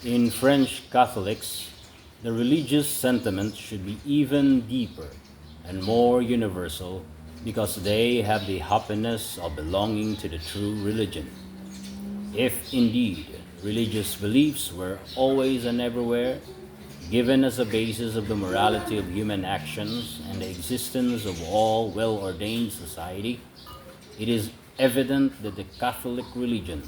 In French Catholics, the religious sentiment should be even deeper and more universal because they have the happiness of belonging to the true religion. If indeed religious beliefs were always and everywhere given as a basis of the morality of human actions and the existence of all well-ordained society, it is evident that the Catholic religion,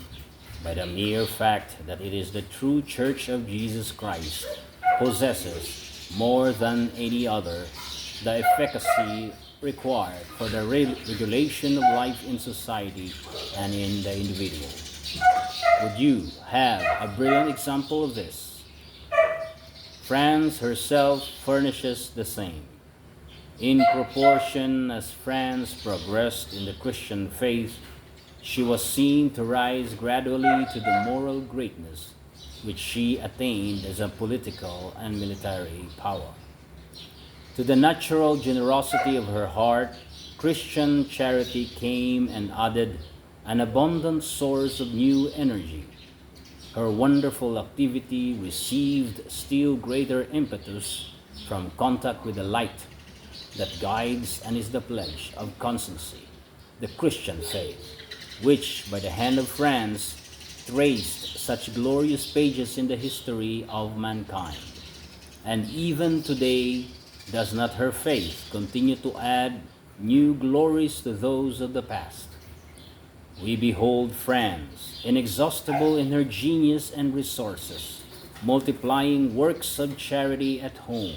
by the mere fact that it is the true Church of Jesus Christ, possesses more than any other the efficacy required for the regulation of life in society and in the individual. Would you have a brilliant example of this? France herself furnishes the same. In proportion as France progressed in the Christian faith, she was seen to rise gradually to the moral greatness which she attained as a political and military power. To the natural generosity of her heart, Christian charity came and added an abundant source of new energy. Her wonderful activity received still greater impetus from contact with the light that guides and is the pledge of constancy, the Christian faith, which, by the hand of France, traced such glorious pages in the history of mankind. And even today, does not her faith continue to add new glories to those of the past? We behold France, inexhaustible in her genius and resources, multiplying works of charity at home.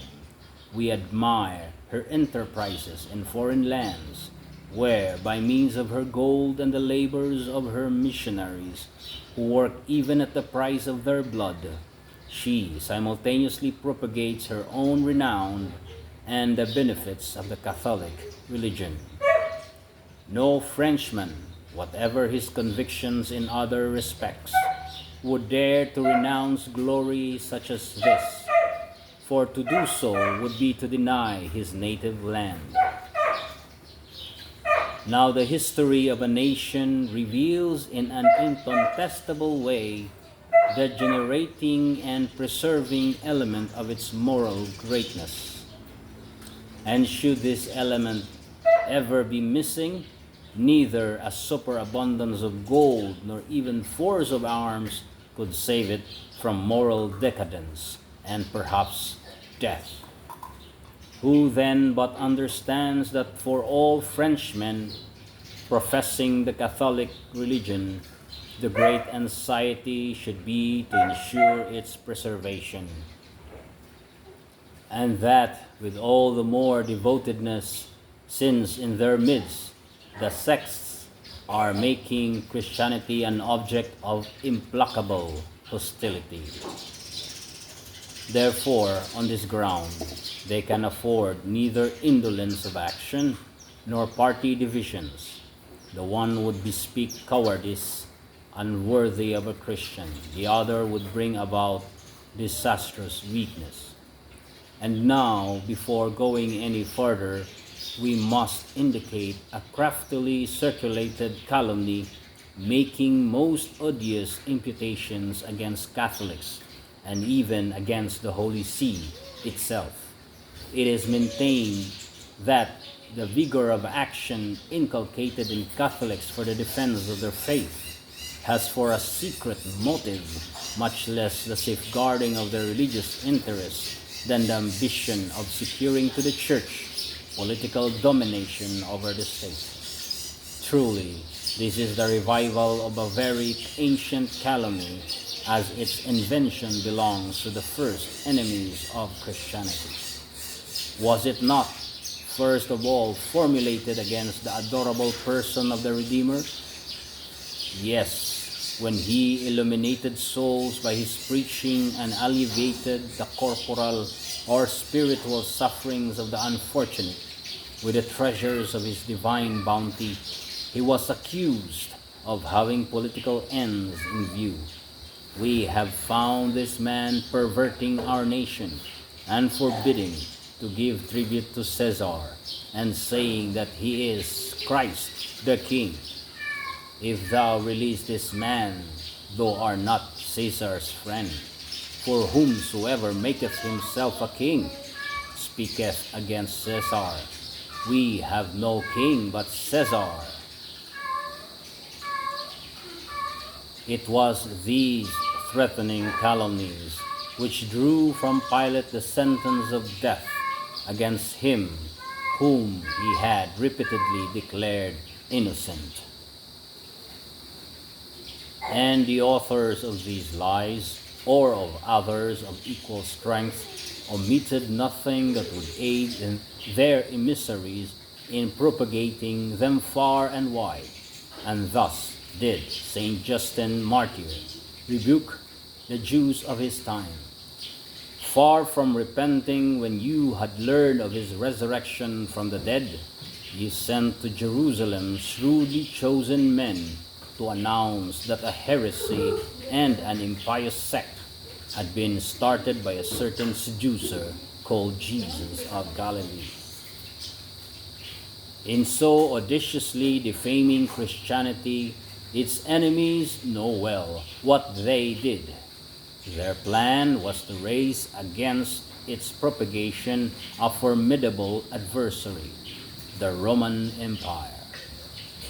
We admire her enterprises in foreign lands, where, by means of her gold and the labors of her missionaries, who work even at the price of their blood, she simultaneously propagates her own renown and the benefits of the Catholic religion. No Frenchman, whatever his convictions in other respects, would dare to renounce glory such as this, for to do so would be to deny his native land. Now the history of a nation reveals in an incontestable way the generating and preserving element of its moral greatness. And should this element ever be missing, neither a superabundance of gold nor even force of arms could save it from moral decadence and perhaps death. Who then but understands that for all Frenchmen professing the Catholic religion, the great anxiety should be to ensure its preservation, and that with all the more devotedness, since in their midst the sects are making Christianity an object of implacable hostility. Therefore, on this ground, they can afford neither indolence of action nor party divisions. The one would bespeak cowardice unworthy of a Christian, the other would bring about disastrous weakness. And now, before going any further, we must indicate a craftily circulated calumny making most odious imputations against Catholics and even against the Holy See itself. It is maintained that the vigor of action inculcated in Catholics for the defense of their faith has for a secret motive much less the safeguarding of their religious interests than the ambition of securing to the Church political domination over the state. Truly, this is the revival of a very ancient calumny, as its invention belongs to the first enemies of Christianity. Was it not, first of all, formulated against the adorable person of the Redeemer? Yes, when he illuminated souls by his preaching and alleviated the corporal or spiritual sufferings of the unfortunate with the treasures of his divine bounty, he was accused of having political ends in view. We have found this man perverting our nation and forbidding to give tribute to Caesar, and saying that he is Christ the King. If thou release this man, thou art not Caesar's friend. For whomsoever maketh himself a king speaketh against Caesar. We have no king but Caesar. It was these threatening calumnies which drew from Pilate the sentence of death against him whom he had repeatedly declared innocent. And the authors of these lies, or of others of equal strength, omitted nothing that would aid in their emissaries in propagating them far and wide. And thus did Saint Justin Martyr rebuke the Jews of his time. Far from repenting when you had learned of his resurrection from the dead, ye sent to Jerusalem shrewdly chosen men to announce that a heresy and an impious sect had been started by a certain seducer called Jesus of Galilee. In so audaciously defaming Christianity, its enemies know well what they did. Their plan was to raise against its propagation a formidable adversary, the Roman Empire.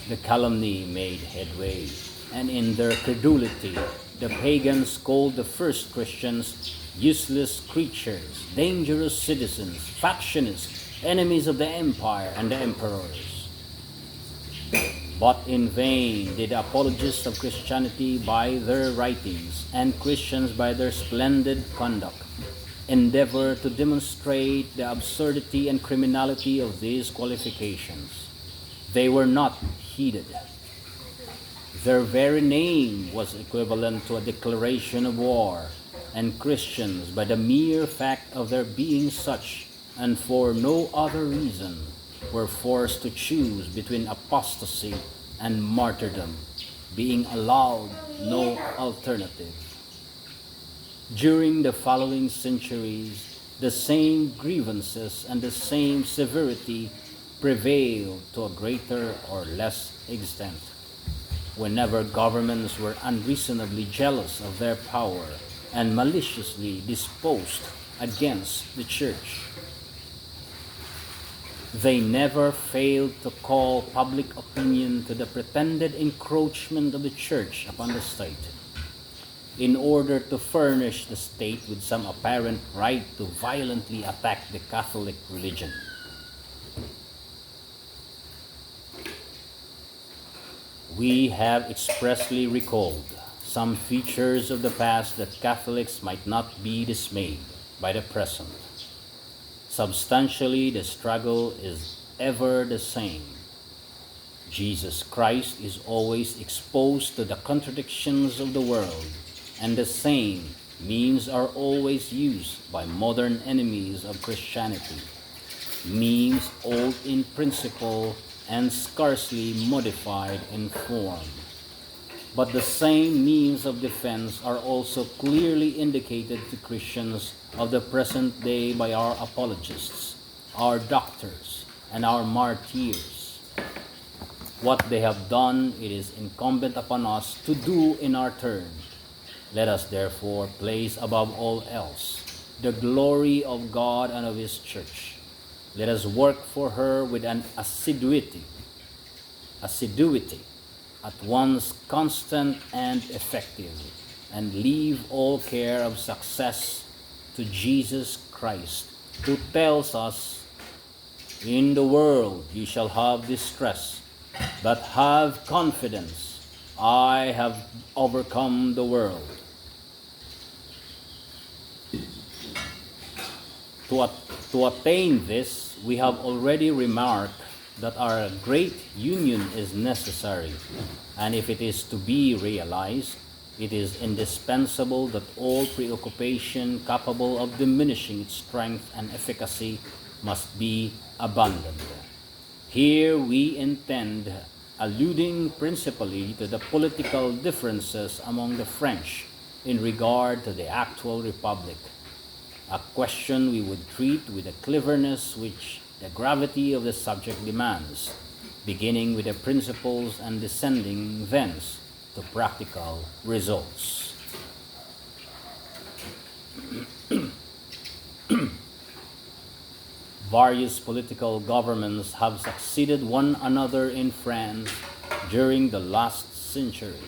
The calumny made headway, and in their credulity, the pagans called the first Christians useless creatures, dangerous citizens, factionists, enemies of the empire and the emperors. But in vain did apologists of Christianity by their writings and Christians by their splendid conduct endeavor to demonstrate the absurdity and criminality of these qualifications. They were not heeded. Their very name was equivalent to a declaration of war, and Christians, by the mere fact of their being such, and for no other reason, were forced to choose between apostasy and martyrdom, being allowed no alternative. During the following centuries, the same grievances and the same severity prevailed to a greater or less extent. Whenever governments were unreasonably jealous of their power and maliciously disposed against the Church, they never failed to call public opinion to the pretended encroachment of the Church upon the state, in order to furnish the state with some apparent right to violently attack the Catholic religion. We have expressly recalled some features of the past that Catholics might not be dismayed by the present. Substantially, the struggle is ever the same. Jesus Christ is always exposed to the contradictions of the world, and the same means are always used by modern enemies of Christianity, means old in principle and scarcely modified in form. But the same means of defense are also clearly indicated to Christians of the present day by our apologists, our doctors, and our martyrs. What they have done, it is incumbent upon us to do in our turn. Let us therefore place above all else the glory of God and of His Church. Let us work for her with an assiduity at once constant and effective, and leave all care of success to Jesus Christ, who tells us, "In the world ye shall have distress, but have confidence, I have overcome the world." To attain this, we have already remarked that our great union is necessary, and if it is to be realized, it is indispensable that all preoccupation capable of diminishing its strength and efficacy must be abandoned. Here we intend alluding principally to the political differences among the French in regard to the actual republic, a question we would treat with a cleverness which the gravity of the subject demands, beginning with the principles and descending thence to practical results. Various political governments have succeeded one another in France during the last century,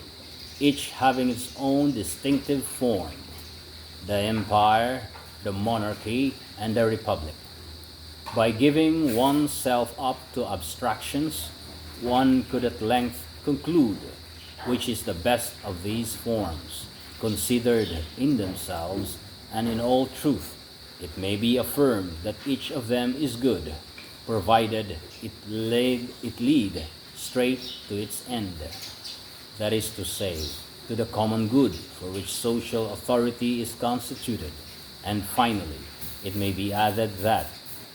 each having its own distinctive form: the empire, the monarchy, and the republic. By giving oneself up to abstractions, one could at length conclude which is the best of these forms, considered in themselves and in all truth. It may be affirmed that each of them is good, provided it lead straight to its end, that is to say, to the common good for which social authority is constituted. And finally, it may be added that,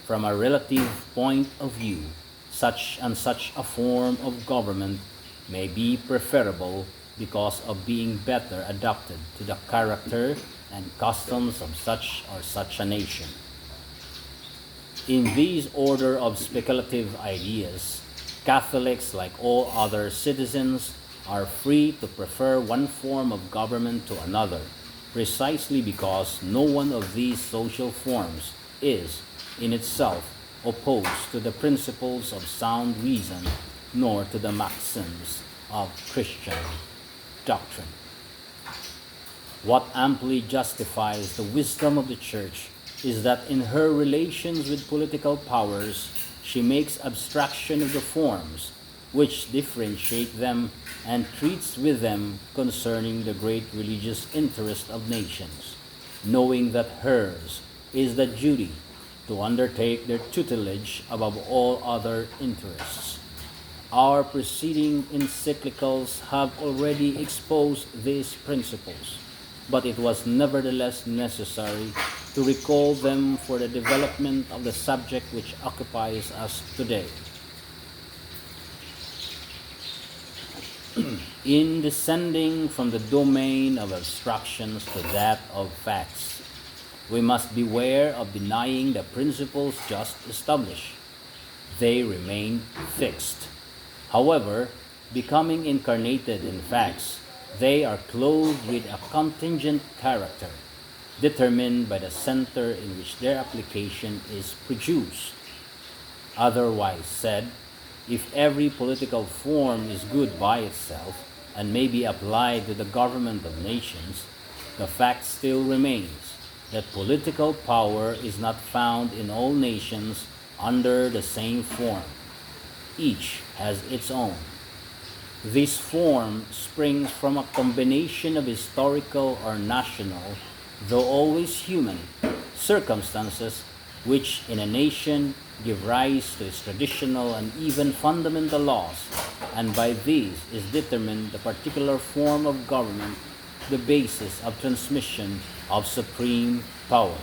from a relative point of view, such a form of government may be preferable because of being better adapted to the character and customs of such or such a nation. In these order of speculative ideas, Catholics, like all other citizens, are free to prefer one form of government to another, precisely because no one of these social forms is, in itself, opposed to the principles of sound reason, nor to the maxims of Christian doctrine. What amply justifies the wisdom of the Church is that in her relations with political powers, she makes abstraction of the forms which differentiate them and treats with them concerning the great religious interest of nations, knowing that hers is the duty to undertake their tutelage above all other interests. Our preceding encyclicals have already exposed these principles, but it was nevertheless necessary to recall them for the development of the subject which occupies us today. In descending from the domain of abstractions to that of facts, we must beware of denying the principles just established. They remain fixed. However, becoming incarnated in facts, they are clothed with a contingent character, determined by the center in which their application is produced. Otherwise said, if every political form is good by itself and may be applied to the government of nations, the fact still remains that political power is not found in all nations under the same form. Each has its own. This form springs from a combination of historical or national, though always human, circumstances which in a nation give rise to its traditional and even fundamental laws, and by these is determined the particular form of government, the basis of transmission of supreme power.